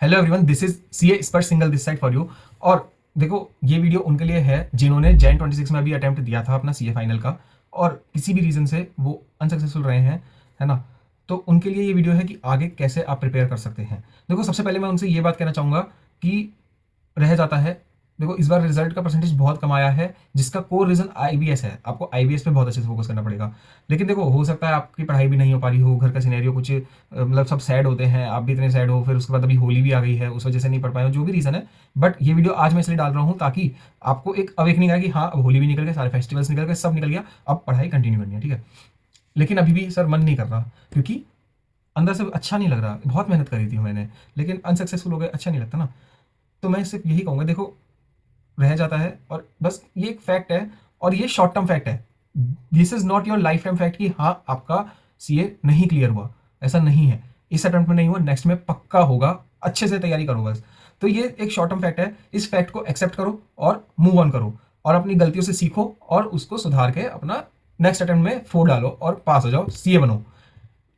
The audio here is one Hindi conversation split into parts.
Hello everyone, this is CA Sparsh Singhal this side for you. और देखो, ये वीडियो उनके लिए है जिन्होंने जैन 26 में अभी अटेम्प्ट दिया था अपना सीए फाइनल का और किसी भी रीजन से वो अनसक्सेसफुल रहे हैं, है ना। तो उनके लिए ये वीडियो है कि आगे कैसे आप प्रिपेयर कर सकते हैं। देखो, सबसे पहले मैं उनसे ये बात कहना चाहूँगा कि रह जाता है, देखो इस बार रिजल्ट का परसेंटेज बहुत कम आया है, जिसका कोर रीजन आईबीएस है। आपको आईबीएस पे बहुत अच्छे से फोकस करना पड़ेगा। लेकिन देखो, हो सकता है आपकी पढ़ाई भी नहीं हो पा रही हो, घर का सिनेरियो कुछ मतलब सब सैड होते हैं, आप भी इतने सैड हो, फिर उसके बाद अभी होली भी आ गई है, उस वजह से नहीं पढ़ पाए हो, जो भी रीज़न है। बट ये वीडियो आज मैं इसलिए डाल रहा हूँ ताकि आपको एक अवेकनिंग आए कि हाँ, अब होली भी निकल गए, सारे फेस्टिवल्स निकल गए, सब निकल गया, अब पढ़ाई कंटिन्यू करनी है, ठीक है। लेकिन अभी भी सर मन नहीं कर रहा, क्योंकि अंदर से अच्छा नहीं लग रहा, बहुत मेहनत करी थी मैंने, लेकिन अनसक्सेसफुल हो गए, अच्छा नहीं लगता ना। तो मैं सिर्फ यही कहूँगा, देखो रह जाता है और बस ये एक फैक्ट है, और ये शॉर्ट टर्म फैक्ट है। This is not your life time fact कि हाँ आपका सीए नहीं क्लियर हुआ, ऐसा नहीं है। इस अटेम्प्ट में नहीं हुआ, नेक्स्ट में पक्का होगा, अच्छे से तैयारी करो बस। तो ये एक शॉर्ट टर्म फैक्ट है, इस फैक्ट को एक्सेप्ट करो और मूव ऑन करो, और अपनी गलतियों से सीखो और उसको सुधार के अपना नेक्स्ट अटेम्प्ट में फोर डालो और पास हो जाओ, सीए बनो।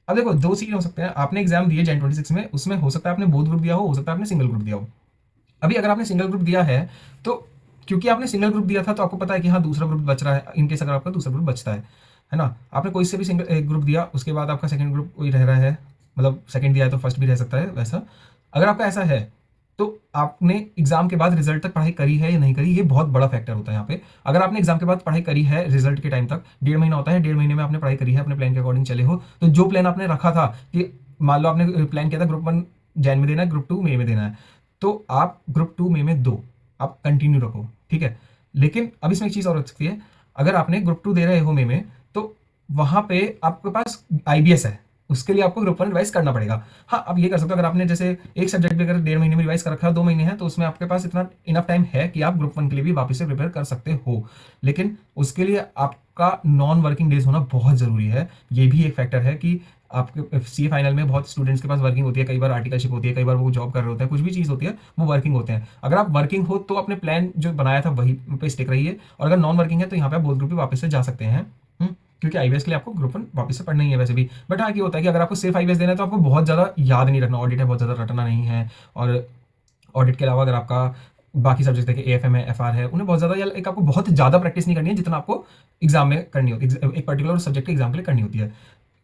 अब देखो, दो सीए हो सकते हैं। आपने एग्जाम दिए जैन 26 में, उसमें हो सकता है आपने बोथ ग्रुप दिया हो सकता है आपने सिंगल ग्रुप दिया हो। अभी अगर आपने सिंगल ग्रुप दिया है तो क्योंकि आपने सिंगल ग्रुप दिया था तो आपको पता है कि हाँ दूसरा ग्रुप बच रहा है, इनकेस अगर आपका दूसरा ग्रुप बचता है ना। आपने कोई से भी सिंगल ग्रुप दिया, उसके बाद आपका सेकंड ग्रुप कोई रह रहा है, मतलब सेकंड दिया है तो फर्स्ट भी रह सकता है वैसा। अगर आपका ऐसा है तो आपने एग्जाम के बाद रिजल्ट तक पढ़ाई करी है या नहीं करी, ये बहुत बड़ा फैक्टर होता है यहाँ पे। अगर आपने एग्जाम के बाद पढ़ाई करी है रिजल्ट के टाइम तक, 1.5 महीना होता है, 1.5 महीने में आपने पढ़ाई करी है, अपने प्लान के अकॉर्डिंग चले हो, तो जो प्लान आपने रखा था कि मान लो आपने प्लान किया था ग्रुप 1 जैन में देना है, ग्रुप 2 मई में देना है, तो आप ग्रुप 2 मई में दो, आप कंटिन्यू रखो, ठीक है। लेकिन अब इसमें एक चीज़ और हो सकती है, अगर आपने ग्रुप 2 दे रहे हो मई में, तो वहाँ पे आपके पास आईबीएस है, उसके लिए आपको ग्रुप 1 रिवाइज करना पड़ेगा। हाँ, अब ये कर सकते हो, अगर आपने जैसे एक सब्जेक्ट भी अगर 1.5 महीने में रिवाइज कर रखा है, 2 महीने हैं, तो उसमें आपके पास इतना इनफ टाइम है कि आप ग्रुप 1 के लिए भी वापस से प्रिपेयर कर सकते हो। लेकिन उसके लिए आपका नॉन वर्किंग डेज होना बहुत ज़रूरी है। ये भी एक फैक्टर है कि आपके सीए फाइनल में बहुत स्टूडेंट्स के पास वर्किंग होती है, कई बार आर्टिकलशिप होती है, कई बार वो जॉब कर रहे होते हैं, कुछ भी चीज़ होती है वो वर्किंग होते हैं। अगर आप वर्किंग हो तो अपने प्लान जो बनाया था वही पे स्टिक रहिए, और अगर नॉन वर्किंग है तो यहाँ पे आप बोथ ग्रुप भी वापस से जा सकते हैं। क्योंकि आईबीएस के लिए आपको ग्रुप 1 वापस से पढ़ना ही है वैसे भी। बट हाँ, ये होता है कि अगर आपको सिर्फ आईबीएस देना है तो आपको बहुत ज़्यादा याद नहीं रखना, ऑडिट है बहुत ज़्यादा रटना नहीं है। और ऑडिट के अलावा अगर आपका बाकी सब्जेक्ट है कि एएफएम है, एफआर है, उन्हें बहुत ज़्यादा या एक आपको बहुत ज़्यादा प्रैक्टिस नहीं करनी है जितना आपको एग्जाम में करनी होती है, एक पर्टिकुलर सब्जेक्ट के एग्जाम के लिए करनी होती है,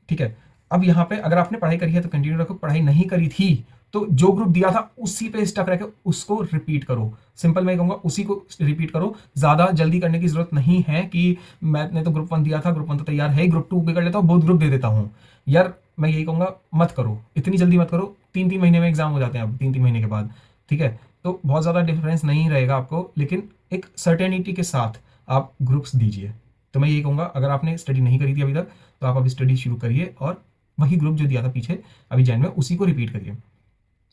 ठीक है। अब यहाँ पे अगर आपने पढ़ाई करी है तो कंटिन्यू रखो, पढ़ाई नहीं करी थी तो जो ग्रुप दिया था उसी पे स्टक रह के उसको रिपीट करो। सिंपल मैं कहूँगा उसी को रिपीट करो, ज़्यादा जल्दी करने की जरूरत नहीं है कि मैंने तो ग्रुप 1 दिया था, ग्रुप 1 तो तैयार है, ग्रुप 2 भी कर लेता हूँ, बहुत ग्रुप दे देता हूँ। यार मैं यही कहूँगा, मत करो, इतनी जल्दी मत करो। 3-3 महीने में एग्जाम हो जाते हैं अब, 3-3 महीने के बाद, ठीक है। तो बहुत ज़्यादा डिफरेंस नहीं रहेगा आपको, लेकिन एक सर्टेनिटी के साथ आप ग्रुप्स दीजिए। तो मैं यही कहूँगा, अगर आपने स्टडी नहीं करी थी अभी तक तो आप अभी स्टडी शुरू करिए और वही ग्रुप जो दिया था पीछे अभी जैन में उसी को रिपीट करिए,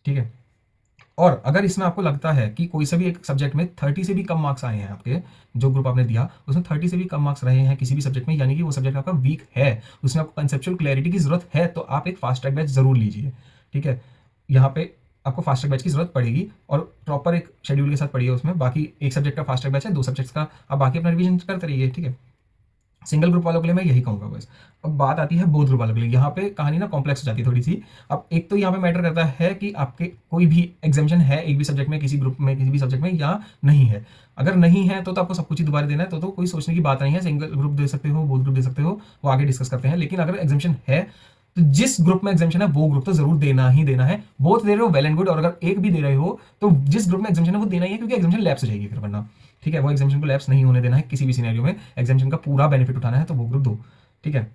ठीक है। और अगर इसमें आपको लगता है कि कोई से भी एक सब्जेक्ट में 30 से भी कम मार्क्स आए हैं, आपके जो ग्रुप आपने दिया उसमें 30 से भी कम मार्क्स रहे हैं किसी भी सब्जेक्ट में, यानी कि वो सब्जेक्ट आपका वीक है, उसमें आपको कंसेप्चुअल क्लैरिटी की जरूरत है, तो आप एक फास्ट ट्रैक बैच जरूर लीजिए, ठीक है। यहाँ पे आपको फास्ट ट्रैक बैच की जरूरत पड़ेगी और प्रॉपर एक शेड्यूल के साथ पढ़िए उसमें। बाकी एक सब्जेक्ट का फास्ट ट्रैक बैच है, 2 सब्जेक्ट्स का आप बाकी अपना रिवीजन करते रहिए, ठीक है। सिंगल ग्रुप वालों के लिए मैं यही कहूँगा बस। अब बात आती है बोथ ग्रुप वालों के लिए, यहाँ पे कहानी ना कॉम्प्लेक्स हो जाती है थोड़ी सी। अब एक तो यहाँ पे मैटर करता है कि आपके कोई भी एग्जामिशन है एक भी सब्जेक्ट में, किसी ग्रुप में, किसी भी सब्जेक्ट में, या नहीं है। अगर नहीं है तो आपको सब कुछ ही दोबारा देना है, तो कोई सोचने की बात नहीं है, सिंगल ग्रुप दे सकते हो, बोथ ग्रुप दे सकते हो, वो आगे डिस्कस करते हैं। लेकिन अगर एग्जामिशन है तो जिस ग्रुप में एग्जामिशन है वो ग्रुप तो जरूर देना ही देना है। बोथ दे रहे हो वेल एंड गुड, और अगर एक भी दे रहे हो तो जिस ग्रुप में एग्जामिशन है वो देना ही है, क्योंकि एग्जामिशन लैप्स हो जाएगी फिर वरना, ठीक है। वो एग्जामिशन को लैप्स नहीं होने देना है किसी भी सिनेरियो में, एग्जामिशन का पूरा बेनिफिट उठाना है, तो वो ग्रुप दो, ठीक है।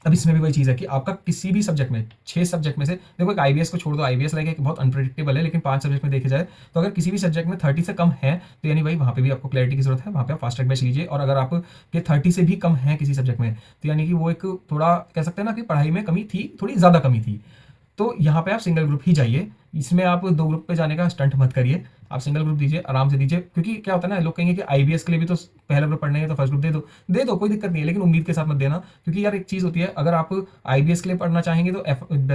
अब इसमें भी वही चीज़ है कि आपका किसी भी सब्जेक्ट में 6 सब्जेक्ट में से, देखो एक आईबीएस को छोड़ दो, आईबीएस लाइक एक बहुत अनप्रेडिक्टेबल है, लेकिन 5 सब्जेक्ट में देखे जाए तो अगर किसी भी सब्जेक्ट में 30 से कम है तो यानी भाई वहाँ पे भी आपको क्लैरिटी की जरूरत है, वहाँ पे आप फास्ट ट्रैक बैच लीजिए। और अगर आप ये 30 से भी कम है किसी सब्जेक्ट में तो यानी कि वो एक थोड़ा कह सकते हैं ना कि पढ़ाई में कमी थी, थोड़ी ज़्यादा कमी थी, तो यहाँ पे आप सिंगल ग्रुप ही जाइए। इसमें आप 2 ग्रुप पे जाने का स्टंट मत करिए, आप सिंगल ग्रुप दीजिए, आराम से दीजिए। क्योंकि क्या होता है ना, लोग कहेंगे कि आईबीएस के लिए भी तो पहला ग्रुप पढ़ना है तो फर्स्ट ग्रुप दे दो, कोई दिक्कत नहीं है, लेकिन उम्मीद के साथ मत देना। क्योंकि यार एक चीज़ होती है, अगर आप आईबीएस के लिए पढ़ना चाहेंगे तो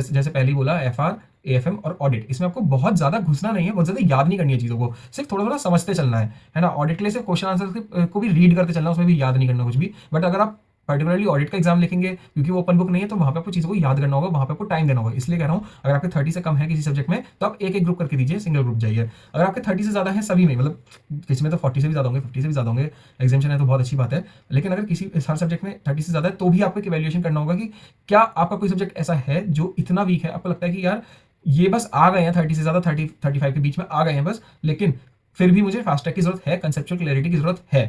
जैसे पहले ही बोला, एफआर, एएफएम और ऑडिट, इसमें आपको बहुत ज़्यादा घुसना नहीं है, बहुत ज़्यादा याद नहीं करनी है चीज़ों को, सिर्फ थोड़ा थोड़ा समझते चलना है ना। ऑडिट के लिए सिर्फ क्वेश्चन आंसर को भी रीड करते चलना, उसमें भी याद नहीं करना कुछ भी। बट अगर आप पर्टिकुलरली ऑडिट का एग्जाम लिखेंगे, क्योंकि वो ओपन बुक नहीं है, तो वहाँ पे आपको चीज़ों को याद करना होगा, वहाँ पे आपको टाइम देना होगा। इसलिए कह रहा हूँ, अगर आपके 30 से कम है किसी सब्जेक्ट में तो आप एक एक ग्रुप करके दीजिए, सिंगल ग्रुप जाइए। अगर आपके 30 से ज़्यादा है सभी में, मतलब किसी में तो 40 से भी ज़्यादा होंगे, 50 से भी ज़्यादा होंगे, एग्जामेशन है तो बहुत अच्छी बात है, लेकिन अगर किसी हर सब्जेक्ट में 30 से ज़्यादा है तो भी आपको एक इवैल्यूएशन करना होगा कि क्या आपका कोई सब्जेक्ट ऐसा है जो इतना वीक है, आपको लगता है कि यार ये बस आ गए हैं 30 से ज़्यादा, 35 के बीच में आ गए हैं बस, लेकिन फिर भी मुझे फास्ट ट्रैक की जरूरत है, कंसेप्चुअल क्लैरिटी की जरूरत है,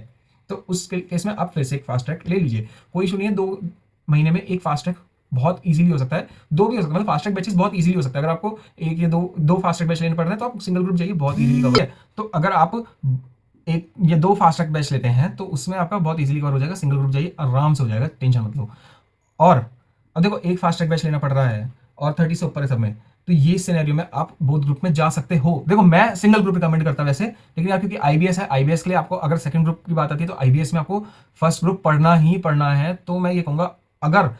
तो उस केस में आप फिर से एक फास्ट ट्रैक ले लीजिए। कोई इशू नहीं है, 2 महीने में एक फास्ट ट्रैक बहुत इजीली हो सकता है, दो भी हो सकता है, मतलब फास्ट ट्रैक बैचेस बहुत इजीली हो सकता है। अगर आपको एक या दो फास्ट ट्रैक बैच लेने पड़ रहे हैं तो आप सिंगल ग्रुप जाइए, बहुत इजीली कवर है। तो अगर आप एक या 2 फास्ट ट्रैक बैच लेते हैं तो उसमें आपका बहुत इजीली कवर हो जाएगा, सिंगल ग्रुप जाइए, आराम से हो जाएगा, टेंशन मत लो। और अब देखो, एक फास्ट ट्रैक बैच लेना पड़ रहा है और 30 से ऊपर है सब में, तो ये सिनेरियो में आप बोथ ग्रुप में जा सकते हो। देखो, मैं सिंगल ग्रुप रिकमेंड करता हूं वैसे, लेकिन यार क्योंकि आईबीएस है, आईबीएस के लिए आपको अगर सेकंड ग्रुप की बात आती है तो आईबीएस में आपको फर्स्ट ग्रुप पढ़ना ही पढ़ना है। तो मैं ये कहूंगा, अगर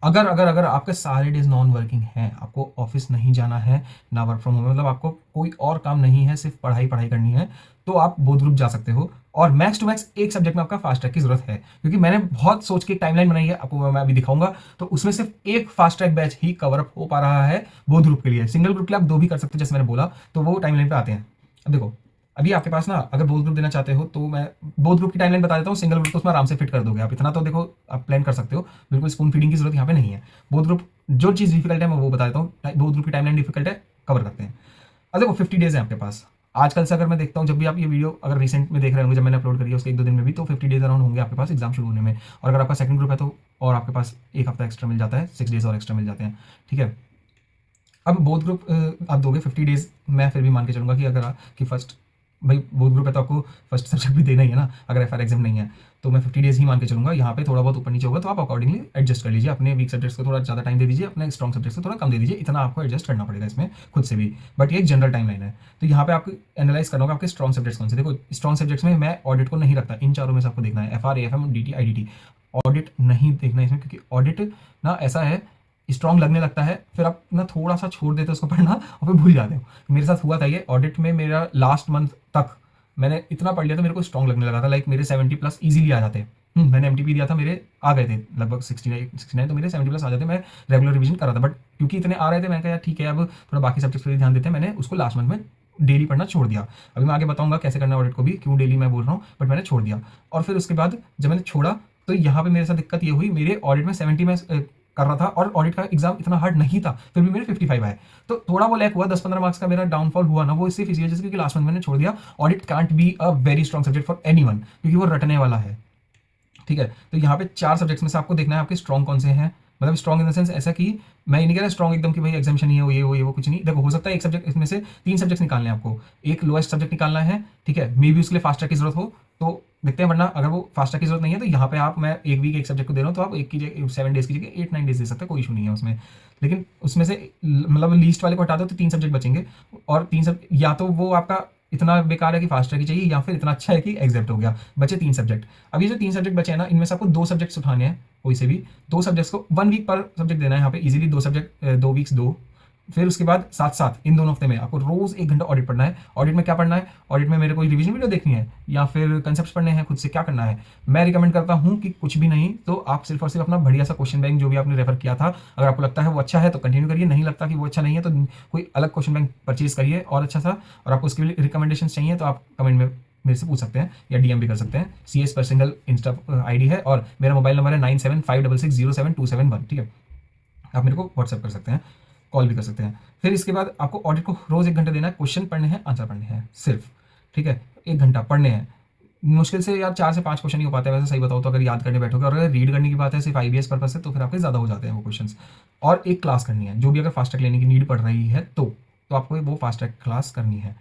अगर अगर अगर आपके सारे डेज नॉन वर्किंग हैं, आपको ऑफिस नहीं जाना है, ना वर्क फ्रॉम होम, मतलब आपको कोई और काम नहीं है, सिर्फ पढ़ाई पढ़ाई करनी है, तो आप बोथ ग्रुप जा सकते हो। और मैक्स टू मैक्स एक सब्जेक्ट में आपका फास्ट ट्रैक की जरूरत है, क्योंकि मैंने बहुत सोच के टाइमलाइन बनाई है, आपको मैं अभी दिखाऊंगा, तो उसमें सिर्फ एक फास्ट ट्रैक बैच ही कवर अप हो पा रहा है बोथ ग्रुप के लिए। सिंगल ग्रुप के लिए आप 2 भी कर सकते हो, जैसे मैंने बोला, तो वो टाइमलाइन पे आते हैं। अब देखो, अभी आपके पास ना, अगर बोथ ग्रुप देना चाहते हो तो मैं बोथ ग्रुप की टाइमलाइन बता देता हूँ, सिंगल ग्रुप तो उसमें आराम से फिट कर दोगे आप, इतना तो देखो आप प्लान कर सकते हो, बिल्कुल स्पून फीडिंग की जरूरत यहाँ पे नहीं है। बोथ ग्रुप जो चीज़ डिफिकल्ट है मैं वो बता देता हूँ, बोथ ग्रुप की टाइमलाइन डिफिकल्ट है, कवर करते हैं। अब देखो 50 डेज है आपके पास आजकल से, अगर मैं देखता हूँ जब भी आप ये वीडियो अगर रिसेंट में देख रहे होंगे, जब मैंने अपलोड करी है उसके 1-2 दिन में भी, तो 50 डेज अराउंड होंगे आपके पास एग्जाम शुरू होने में। और अगर आपका सेकंड ग्रुप है तो और आपके पास एक हफ्ता एक्स्ट्रा मिल जाता है, 6 डेज और एक्स्ट्रा मिल जाते हैं, ठीक है। अब बोथ ग्रुप आप दोगे 50 डेज, मैं फिर भी मान के चलूंगा कि अगर कि फर्स्ट, भाई बोथ ग्रुप है तो आपको फर्स्ट सब्जेक्ट भी देना ही है ना, अगर एफआर एग्जाम नहीं है तो मैं 50 डेज ही मान के चलूंगा। यहाँ पे थोड़ा बहुत ऊपर नीचे होगा तो आप अकॉर्डिंगली एडजस्ट कर लीजिए, अपने वीक सब्जेक्ट्स को थोड़ा ज़्यादा टाइम दे दीजिए, अपने स्ट्रॉन्ग सब्जेक्ट्स को थोड़ा कम दे दीजिए, इतना आपको एडजस्ट करना पड़ेगा इसमें खुद से भी, बट ये एक जनरल टाइमलाइन है। तो यहाँ पे आपको एनालाइज करना होगा आपके स्ट्रॉन्ग सब्जेक्ट्स कौन से। देखो, स्ट्रॉन्ग सब्जेक्ट्स में मैं ऑडिट को नहीं रखता, इन चारों में से आपको देखना है, FR, AFM, DT, IDT. Audit नहीं देखना इसमें, क्योंकि ऑडिट ना ऐसा है, स्ट्रॉन्ग लगने लगता है, फिर आप ना थोड़ा सा छोड़ देते हो उसको पढ़ना और फिर भूल जाते हो। मेरे साथ हुआ था ये, ऑडिट में मेरा लास्ट मंथ तक मैंने इतना पढ़ लिया था, मेरे को स्ट्रॉन्ग लगने लगा था, लाइक मेरे 70+ इजीली आ जाते। मैंने एमटीपी दिया था, मेरे आ गए थे लगभग 69, तो मेरे 70+ आ जाते, मैं रेगुलर रिवीजन कर रहा था, बट क्योंकि इतने आ रहे थे मैंने कहा ठीक है, अब थोड़ा बाकी सब्जेक्ट्स पर भी ध्यान देते हैं, मैंने उसको लास्ट मंथ में डेली पढ़ना छोड़ दिया। अभी मैं आगे बताऊंगा कैसे करना ऑडिट को भी, क्यों डेली मैं बोल रहा हूँ, बट मैंने छोड़ दिया। और फिर उसके बाद जब मैंने छोड़ा तो यहाँ पे मेरे साथ दिक्कत ये हुई, मेरे ऑडिट में 70 में कर रहा था और ऑडिट का एग्जाम इतना हार्ड नहीं था, फिर भी मेरे 55 आए, तो थोड़ा वो लैक हुआ, 10-15 मार्क्स का मेरा डाउनफॉल हुआ ना, वो सिर्फ इसी वजह से क्योंकि लास्ट मंथ मैंने छोड़ दिया। Audit can't be a very strong subject for anyone, क्योंकि वो रटने वाला है, ठीक है। तो यहाँ पे 4 सब्जेक्ट्स में से आपको देखना है आपके स्ट्रॉन्ग कौन से हैं, मतलब स्ट्रॉन्ग इन द सेंस ऐसा कि मैं ये नहीं कह रहा स्ट्रॉन्ग एकदम कि भाई एग्जामिशन ही है, वो कुछ नहीं। देखो, हो सकता है एक सब्जेक्ट, इसमें से 3 सब्जेक्ट निकालने हैं आपको, एक लोएस्ट सब्जेक्ट निकालना है, ठीक है, मे बी उसके लिए फास्ट ट्रैक की जरूरत हो तो देखते हैं, वरना अगर वो फास्ट ट्रैक की जरूरत नहीं है तो यहाँ पे आप, मैं एक वीक एक सब्जेक्ट को दे रहा हूँ, तो आप एक की जगह 7 डेज की जगह 8-9 डेज दे सकते हैं, कोई इशू नहीं है उसमें। लेकिन उसमें से मतलब लीस्ट वाले को हटा दो तो 3 सब्जेक्ट बचेंगे, और 3 सब या तो वो आपका इतना बेकार है कि फास्ट ट्रैक ही चाहिए, या फिर इतना अच्छा है कि एग्जैक्ट हो गया, बचे 3 सब्जेक्ट। अब ये जो 3 सब्जेक्ट बचे हैं ना, इनमें से आपको 2 सब्जेक्ट्स उठाने हैं, कोई से भी 2 सब्जेक्ट्स को 1 वीक पर सब्जेक्ट देना है यहाँ पे, इजीली 2 सब्जेक्ट 2 वीक्स 2। फिर उसके बाद साथ साथ इन दोनों हफ्ते में आपको रोज 1 घंटा ऑडिट पढ़ना है। ऑडिट में क्या पढ़ना है, ऑडिट में मेरे कोई रिवीजन वीडियो देखनी है या फिर कंसेप्ट पढ़ने हैं, खुद से क्या करना है। मैं रिकमेंड करता हूं कि कुछ भी नहीं तो आप सिर्फ और सिर्फ अपना बढ़िया सा क्वेश्चन बैंक जो भी आपने रेफर किया था, अगर आपको लगता है वो अच्छा है तो कंटिन्यू करिए, नहीं लगता कि वो अच्छा नहीं है तो कोई अलग क्वेश्चन बैंक परचेज करिए और अच्छा सा, और आपको उसके लिए रिकमेंडेशन चाहिए तो आप कमेंट में मेरे से पूछ सकते हैं या डीएम भी कर सकते हैं। CS पर सिंगल इंस्टा आईडी है और मेरा मोबाइल नंबर है 9756607271, ठीक है। आप मेरे को व्हाट्सएप कर सकते हैं, कॉल भी कर सकते हैं। फिर इसके बाद आपको ऑडिट को रोज 1 घंटा देना है, क्वेश्चन पढ़ने हैं, आंसर पढ़ने हैं सिर्फ, ठीक है, 1 घंटा पढ़ने हैं। मुश्किल से यार 4 से 5 क्वेश्चन ही हो पाते हैं वैसे, सही बताओ तो, अगर याद करने बैठोगे। और अगर रीड करने की बात है सिर्फ IBS पर्पस से तो फिर आपके ज़्यादा हो जाते हैं वो क्वेश्चन। और एक क्लास करनी है, जो भी अगर फास्ट ट्रैक लेने की नीड पड़ रही है तो आपको वो फास्ट ट्रैक क्लास करनी है।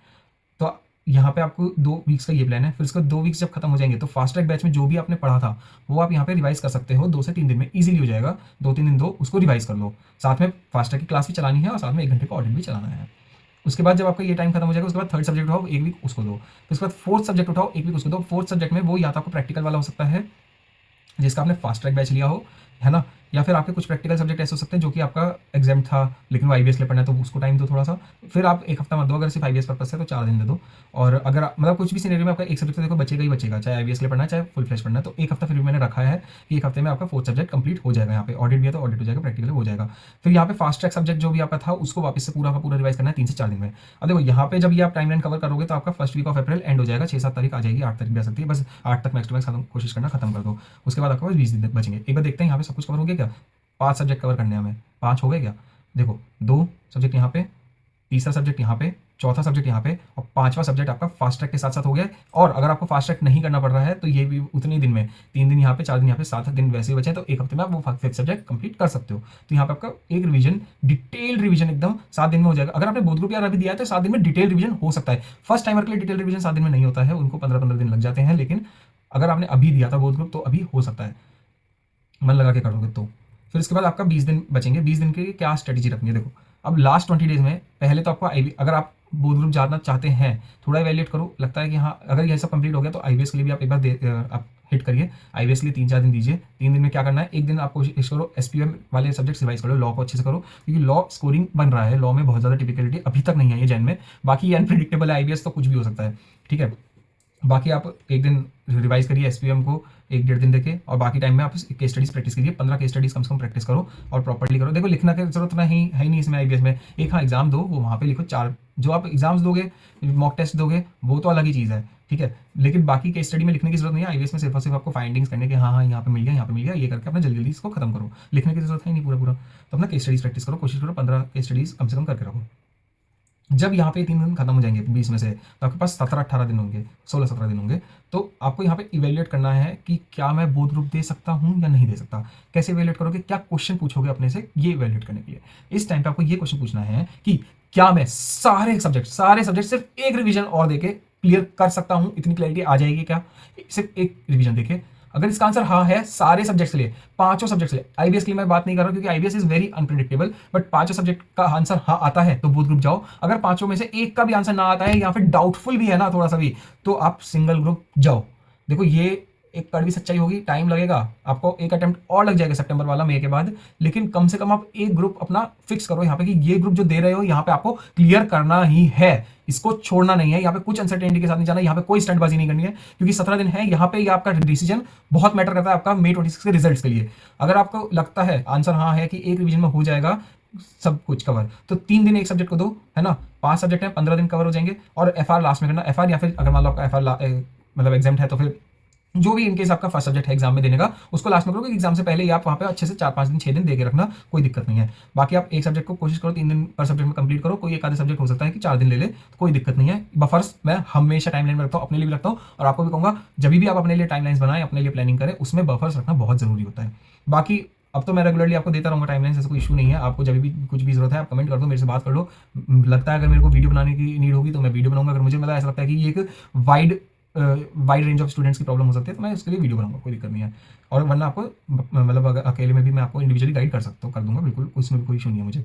तो यहाँ पे आपको 2 वीक्स का ये प्लान है। फिर उसके 2 वीक्स जब खत्म हो जाएंगे तो फास्ट ट्रैक बैच में जो भी आपने पढ़ा था वो आप यहाँ पे रिवाइज कर सकते हो, 2 से 3 दिन में इजीली हो जाएगा। 2-3 दिन दो, उसको रिवाइज कर लो, साथ में फास्ट ट्रैक की क्लास भी चलानी है और साथ में 1 घंटे का ऑडिट भी चलाना है। उसके बाद जब आपका ये टाइम खत्म हो जाएगा उसके बाद 3rd सब्जेक्ट उठाओ, 1 वीक उसको दो। फिर उसके बाद 4th सब्जेक्ट उठाओ, 1 वीक उसको दो। 4th सब्जेक्ट में वो या तो आपको प्रैक्टिकल वाला हो सकता है जिसका आपने फास्ट ट्रैक बैच लिया हो, है ना, या फिर आपके कुछ प्रैक्टिकल सब्जेक्ट ऐसे हो सकते हैं जो कि आपका एग्जाम था लेकिन वो आईबीएस के लिए पढ़ना है, तो उसको टाइम दो थोड़ा सा। फिर आप एक हफ्ता मत दो, अगर सिर्फ आईबीएस पर्पस है तो 4 दिन दे दो। और अगर मतलब कुछ भी सिनेरियो में आपका एक सब्जेक्ट तो देखो बचेगा ही बचेगा, चाहे आईबीएस के लिए पढ़ना है चाहे फुल फ्लेश पढ़ना है, तो एक हफ्ता फिर भी मैंने रखा है कि एक हफ्ते में आपका 4th सब्जेक्ट कंप्लीट हो जाएगा। यहाँ पे ऑडिट भी है तो ऑडिट हो जाएगा, प्रैक्टिकल हो जाएगा। फिर यहाँ पे फास्ट ट्रैक सब्जेक्ट जो भी आपका था उसको वापस से पूरा का पूरा रिवाइज करना है 3 से 4 दिन में। अब देखो यहाँ पे जब ये आप टाइमलाइन कवर करोगे तो आपका first week of April end हो जाएगा, 6-7 तारीख आ जाएगी, 8 तारीख भी आ सकती है, बस 8 तक मैक्स टू मैक्स कोशिश करना खत्म कर दो। उसके बाद आपके पास 20 दिन बचेंगे। एक बार देखते हैं यहाँ पे सब कुछ कवर हो गया क्या। 5 सब्जेक्ट कवर करने हैं हमें, 5 हो गए क्या। देखो 2 सब्जेक्ट यहाँ पे, तीसरा सब्जेक्ट यहाँ पे, चौथा सब्जेक्ट यहाँ पे, और 5वां सब्जेक्ट आपका फास्ट ट्रैक के साथ साथ हो गया। और अगर आपको फास्ट ट्रैक नहीं करना पड़ रहा है तो ये भी उतने ही दिन में, 3 दिन यहाँ पे, 4 दिन यहाँ पे, 7 दिन वैसे ही बचे, तो एक हफ्ते में आप वो 5th सब्जेक्ट कंप्लीट कर सकते हो। तो यहाँ पे आपका एक रिवीजन, डिटेल रिवीजन एकदम 7 दिन में हो जाएगा। अगर आपने बोथ ग्रुप यार अभी दिया है तो 7 दिन में डिटेल रिवीजन हो सकता है। फर्स्ट टाइमर के लिए डिटेल रिवीजन 7 दिन में नहीं होता है, उनको 15-15 दिन लग जाते हैं, लेकिन अगर आपने अभी दिया था बोथ ग्रुप तो अभी हो सकता है, मन लगा के करोगे तो। फिर उसके बाद आपका 20 दिन बचेंगे। 20 दिन के लिए क्या स्ट्रेटेजी रखनी है, देखो अब लास्ट 20 डेज में पहले तो आपको अगर आप बोथ ग्रुप जाना चाहते हैं, थोड़ा इवैल्यूएट करो, लगता है कि हाँ अगर ये सब कंप्लीट हो गया तो आईबीएस के लिए भी आप एक बार आप हिट करिए। आईबीएस के लिए 3-4 दिन दीजिए। 3 दिन में क्या करना है, एक दिन आप कोशिश करो एसपीएम वाले सब्जेक्ट रिवाइज करो, लॉ को अच्छे से करो, क्योंकि लॉ स्कोरिंग बन रहा है, लॉ में बहुत ज़्यादा टिपिकलिटी अभी तक नहीं आई है जैन में। बाकी ये अनप्रिडिक्टेबल है, आईबीएस तो कुछ भी हो सकता है, ठीक है। बाकी आप एक दिन रिवाइज करिए एसपीएम को 1-1.5 दिन देके, और बाकी टाइम में आप केस स्टडीज प्रैक्टिस कीजिए। 15 केस स्टडीज कम से कम प्रैक्टिस करो और प्रॉपर्ली करो। देखो लिखना की जरूरत नहीं है ही नहीं इसमें आईबीएस में, एक हाँ एग्जाम दो, वो वहाँ पे लिखो। 4 जो आप एग्जाम्स दोगे, मॉक टेस्ट दोगे, वो तो अलग ही चीज़ है, ठीक है, लेकिन बाकी केस स्टडी में लिखने की जरूरत नहीं है। आईबीएस में सिर्फ और सिर्फ आपको फाइंडिंग्स करने के, हाँ यहाँ पे मिल गया, यहाँ पे मिल गया, ये करके अपना जल्दी जल्दी इसको खत्म करो। लिखने की जरूरत है नहीं पूरा पूरा। तो अपना केस स्टडीज प्रैक्टिस करो, कोशिश करो 15 केस स्टडीज कम से कम करके रखो। जब यहाँ पे 3 दिन खत्म हो जाएंगे 20 में से, तो आपके पास 17-18 दिन होंगे, 16-17 दिन होंगे। तो आपको यहाँ पे इवेल्युएट करना है कि क्या मैं बोथ ग्रुप दे सकता हूँ या नहीं दे सकता। कैसे इवेल्युएट करोगे, क्या क्वेश्चन पूछोगे अपने से ये इवेल्युएट करने के लिए। इस टाइम पे आपको ये क्वेश्चन पूछना है कि क्या मैं सारे सब्जेक्ट सिर्फ एक रिविजन और देके क्लियर कर सकता हूँ, इतनी क्लैरिटी आ जाएगी क्या सिर्फ एक रिविजन देके। अगर इसका आंसर हाँ है सारे सब्जेक्ट्स के लिए, 5 सब्जेक्ट्स के लिए, आईबीएस के लिए मैं बात नहीं कर रहा क्योंकि IBS is very unpredictable, but 5 subject का आंसर हाँ आता है तो बोथ ग्रुप जाओ। अगर 5 में से एक का भी आंसर ना आता है या फिर डाउटफुल भी है ना थोड़ा सा भी, तो आप सिंगल ग्रुप जाओ। देखो ये एक कड़वी सच्चाई होगी, टाइम लगेगा आपको, एक अटेम्प्ट और लग जाएगा सितंबर वाला मई के बाद, लेकिन कम से कम आप एक ग्रुप अपना फिक्स करो यहाँ पे कि ये ग्रुप जो दे रहे हो यहाँ पे आपको क्लियर करना ही है, इसको छोड़ना नहीं है। यहाँ पे कुछ अनसर्टेनिटी के साथ नहीं जाना, यहाँ पे कोई स्टंटबाजी नहीं करनी है, क्योंकि 17 दिन है यहाँ पे, ये आपका डिसीजन बहुत मैटर करता है आपका मई 26 के रिजल्ट्स के लिए। अगर आपको लगता है आंसर हाँ है कि एक रिवीजन में हो जाएगा सब कुछ कवर, तो 3 दिन एक सब्जेक्ट को दो, है ना, 5 सब्जेक्ट है, 15 दिन कवर हो जाएंगे। और एफआर लास्ट में करना, एफआर या फिर अगर मान लो आपका एफआर मतलब एग्जाम है तो फिर जो भी इनकेस आपका फर्स्ट सब्जेक्ट है एग्जाम में देने का, उसको लास्ट में करो, एग्जाम से पहले ही आप वहाँ पे अच्छे से 4-5 दिन 6 दिन दे के रखना, कोई दिक्कत नहीं है। बाकी आप एक सब्जेक्ट को कोशिश करो 3 दिन पर सब्जेक्ट में कंप्लीट करो, कोई एक आधे सब्जेक्ट हो सकता है कि 4 दिन ले ले, तो कोई दिक्कत नहीं है। बफर्स मैं हमेशा टाइमलाइन में रखता हूँ, अपने लिए भी रखता हूँ, और आपको भी कहूँगा जब भी आप अपने लिए टाइमलाइंस बनाएं, अपने लिए प्लानिंग करें, उसमें बफर्स रखना बहुत जरूरी होता है। बाकी अब तो मैं रेगुलरली आपको देता रहूँगा टाइमलाइन, ऐसा कोई इशू नहीं है। आपको जब भी कुछ भी जरूरत है आप कमेंट कर दो, मेरे से बात कर लो। लगता है अगर मेरे को वीडियो बनाने की नीड होगी तो मैं वीडियो बनाऊंगा। अगर मुझे मतलब ऐसा लगता है कि ये एक वाइड रेंज ऑफ स्टूडेंट्स की प्रॉब्लम हो सकती है तो मैं उसके लिए वीडियो बनाऊंगा, कोई दिक्कत नहीं है। और वरना आपको मतलब अकेले में भी मैं आपको इंडिविजुअली गाइड कर सकता हूँ, कर दूंगा बिल्कुल, उसमें भी कोई इशू नहीं है मुझे।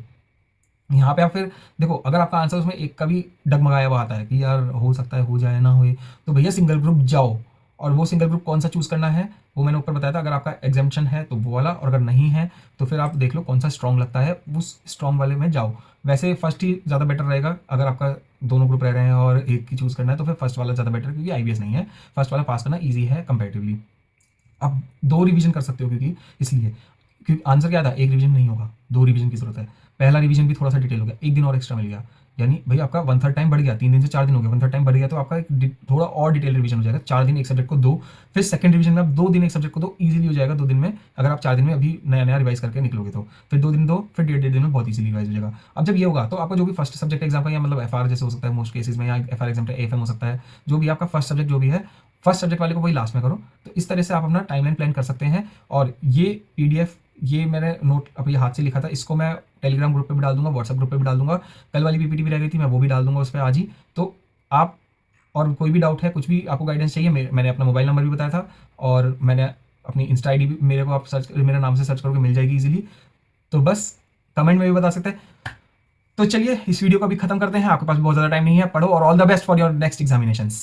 यहाँ पे आप फिर देखो, अगर आपका आंसर उसमें एक का भी डगमगाया हुआ आता है कि यार हो सकता है हो जाए ना होए, तो भैया सिंगल ग्रुप जाओ। और वो सिंगल ग्रुप कौन सा चूज करना है वो मैंने ऊपर बताया था। अगर आपका एग्जाम्पशन है तो वो वाला, और अगर नहीं है तो फिर आप देख लो कौन सा स्ट्रॉन्ग लगता है, उस स्ट्रॉन्ग वाले में जाओ। वैसे फर्स्ट ही ज़्यादा बेटर रहेगा, अगर आपका दोनों ग्रुप रह रहे हैं और एक की चूज़ करना है तो फिर फर्स्ट वाला ज़्यादा बेटर, क्योंकि आईबीएस नहीं है, फर्स्ट वाला पास करना ईजी है कंपेरेटिवली। आप 2 रिवीजन कर सकते हो, क्योंकि आंसर क्या था, एक रिवीजन नहीं होगा, 2 रिवीजन की जरूरत है। पहला रिवीजन भी थोड़ा सा डिटेल हो गया, 1 दिन और एक्स्ट्रा मिल गया, यानी भाई आपका 1/3 टाइम बढ़ गया, 3 दिन से 4 दिन हो गया, 1/3 टाइम बढ़ गया, तो आपका थोड़ा और डिटेल रिवीजन हो जाएगा। 4 दिन एक सब्जेक्ट को दो, फिर सेकंड रिवीजन में आप 2 दिन एक सब्जेक्ट को दो, इजीली हो जाएगा 2 दिन में। अगर आप 4 दिन में अभी नया रिवाइज करके निकलोगे तो फिर 2 दिन दो, फिर 1.5 दिन में बहुत ईजिली रिवाइज हो जाएगा। अब जब ये होगा तो आपका जो भी फर्स्ट सब्जेक्ट एग्जाम का, या मतलब एफआर जैसे हो सकता है मोस्ट केसेस में, या एफआर एग्जाम का एएफएम हो सकता है, जो भी आपका फर्स्ट सब्जेक्ट जो भी है, फर्स्ट सब्जेक्ट वाले को वही लास्ट में करो। तो इस तरह से आप अपना टाइमलाइन प्लान कर सकते हैं। और ये पीडीएफ, ये मैंने नोट अभी हाथ से लिखा था, इसको मैं टेलीग्राम ग्रुप पे भी डाल दूंगा, व्हाट्सएप ग्रुप पे भी डाल दूंगा। कल वाली पीपीटी भी रह गई थी, मैं वो भी डाल दूंगा उस पर आज ही। तो आप, और कोई भी डाउट है, कुछ भी आपको गाइडेंस चाहिए, मैंने अपना मोबाइल नंबर भी बताया था, और मैंने अपनी इंस्टा आईडी भी, मेरे को आप मेरे नाम से सर्च करोगे मिल जाएगी इजीली। तो बस कमेंट में भी बता सकते हैं। तो चलिए इस वीडियो को अभी खत्म करते हैं, आपके पास बहुत ज़्यादा टाइम नहीं है, पढ़ो और all the best for your next examinations.